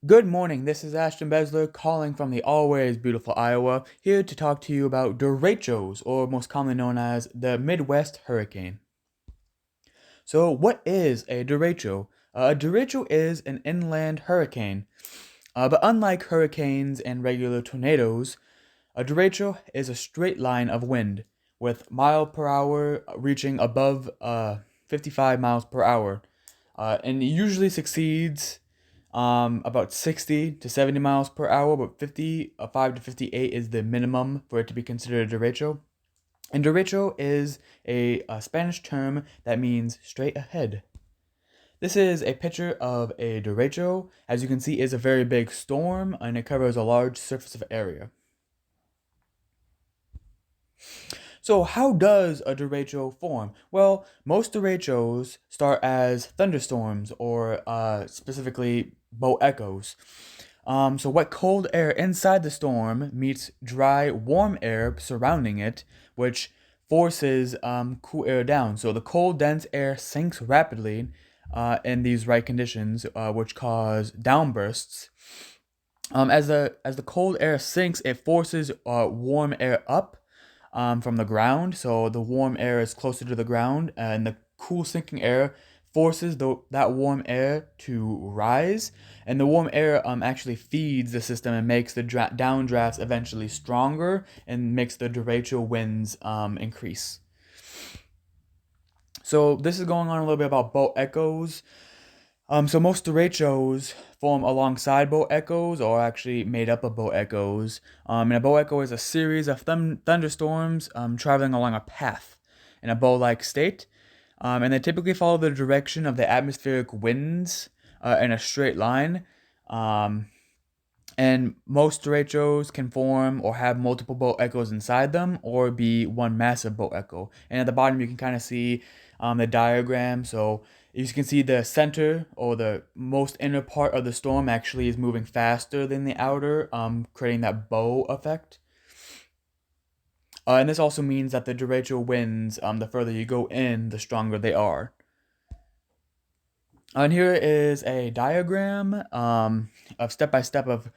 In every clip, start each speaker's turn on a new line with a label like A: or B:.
A: Good morning, this is Ashton Besler calling from the always beautiful Iowa, here to talk to you about derechos, or most commonly known as the Midwest hurricane. So, what is a derecho? A derecho is an inland hurricane, but unlike hurricanes and regular tornadoes, a derecho is a straight line of wind, with mile per hour reaching above 55 miles per hour, and it usually succeeds about 60 to 70 miles per hour, but 55 to 58 is the minimum for it to be considered a derecho. And derecho is a Spanish term that means straight ahead. This is a picture of a derecho. As you can see, is a very big storm and it covers a large surface of area. So how does a derecho form? Well, most derechos start as thunderstorms or specifically bow echoes. So wet cold air inside the storm meets dry warm air surrounding it, which forces cool air down. So the cold dense air sinks rapidly in these right conditions, which cause downbursts. As the cold air sinks, it forces warm air up from the ground. So the warm air is closer to the ground, and the cool sinking air forces that warm air to rise. And the warm air actually feeds the system and makes the downdrafts eventually stronger and makes the derecho winds increase. So this is going on a little bit about boat echoes. So most derechos form alongside bow echoes or actually made up of bow echoes. And a bow echo is a series of thunderstorms traveling along a path in a bow-like state. And they typically follow the direction of the atmospheric winds in a straight line. Um, and most derechos can form or have multiple bow echoes inside them or be one massive bow echo. And at the bottom, you can kind of see the diagram. So you can see the center or the most inner part of the storm actually is moving faster than the outer, creating that bow effect. And this also means that the derecho winds, the further you go in, the stronger they are. And here is a diagram of step by step of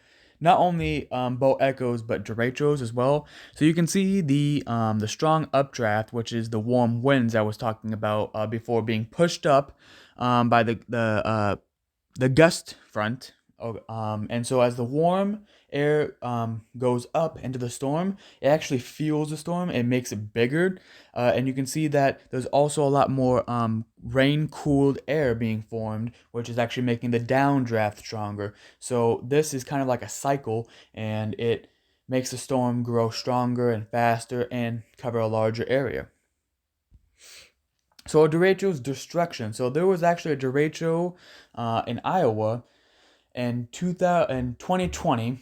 A: not only bow echoes but derechos as well. So you can see the strong updraft, which is the warm winds I was talking about before, being pushed up by the gust front. And so as the warm air goes up into the storm, it actually fuels the storm. It makes it bigger, and you can see that there's also a lot more rain-cooled air being formed, which is actually making the downdraft stronger. So this is kind of like a cycle, and it makes the storm grow stronger and faster and cover a larger area. So a derecho's destruction. So there was actually a derecho in Iowa in 2020,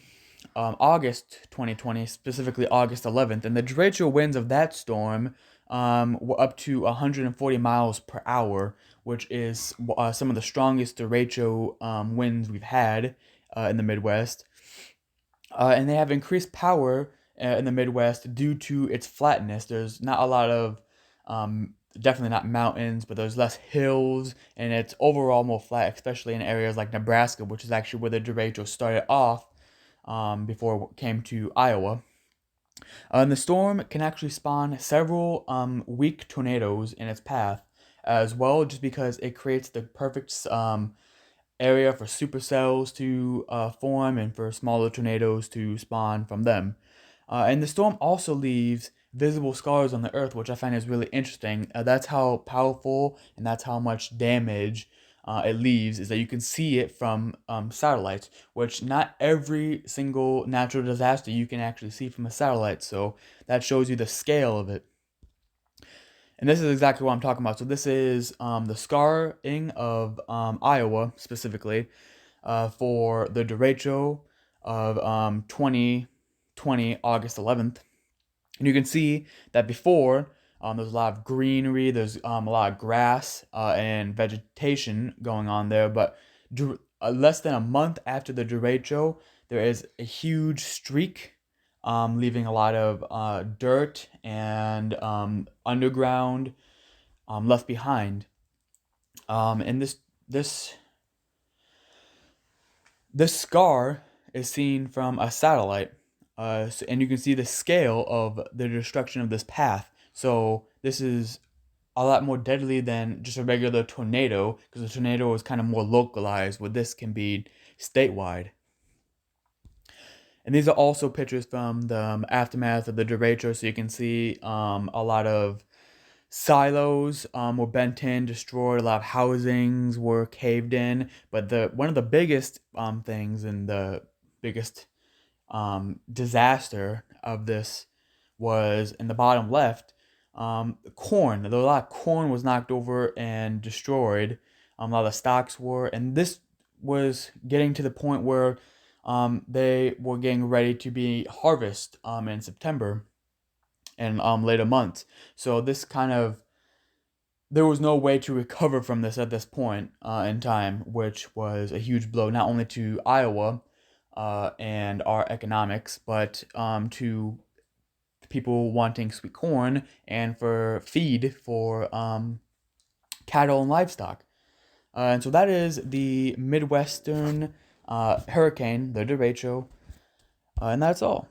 A: August 2020, specifically August 11th, and the derecho winds of that storm were up to 140 miles per hour, which is some of the strongest derecho winds we've had in the Midwest. And they have increased power in the Midwest due to its flatness. There's not a lot of, definitely not mountains, but there's less hills, and it's overall more flat, especially in areas like Nebraska, which is actually where the derecho started off before it came to Iowa. And the storm can actually spawn several weak tornadoes in its path as well, just because it creates the perfect area for supercells to form and for smaller tornadoes to spawn from them. And the storm also leaves visible scars on the earth, which I find is really interesting. That's how powerful and that's how much damage it leaves, is that you can see it from satellites, which not every single natural disaster you can actually see from a satellite. So that shows you the scale of it. And this is exactly what I'm talking about. So this is the scarring of Iowa specifically for the derecho of 2020, August 11th. And you can see that before, there's a lot of greenery, there's a lot of grass and vegetation going on there. But less than a month after the derecho, there is a huge streak, leaving a lot of dirt and underground left behind. And this This scar is seen from a satellite, and you can see the scale of the destruction of this path. So this is a lot more deadly than just a regular tornado, because the tornado is kind of more localized, where this can be statewide. And these are also pictures from the aftermath of the derecho, so you can see a lot of silos were bent in, destroyed. A lot of housings were caved in. But the one of the biggest things and the biggest disaster of this was in the bottom left. Corn. A lot of corn was knocked over and destroyed. A lot of stocks were, and this was getting to the point where they were getting ready to be harvest in September and later months. So this kind of there was no way to recover from this at this point in time, which was a huge blow not only to Iowa and our economics, but to people wanting sweet corn and for feed for cattle and livestock. And so that is the Midwestern hurricane, the derecho, and that's all.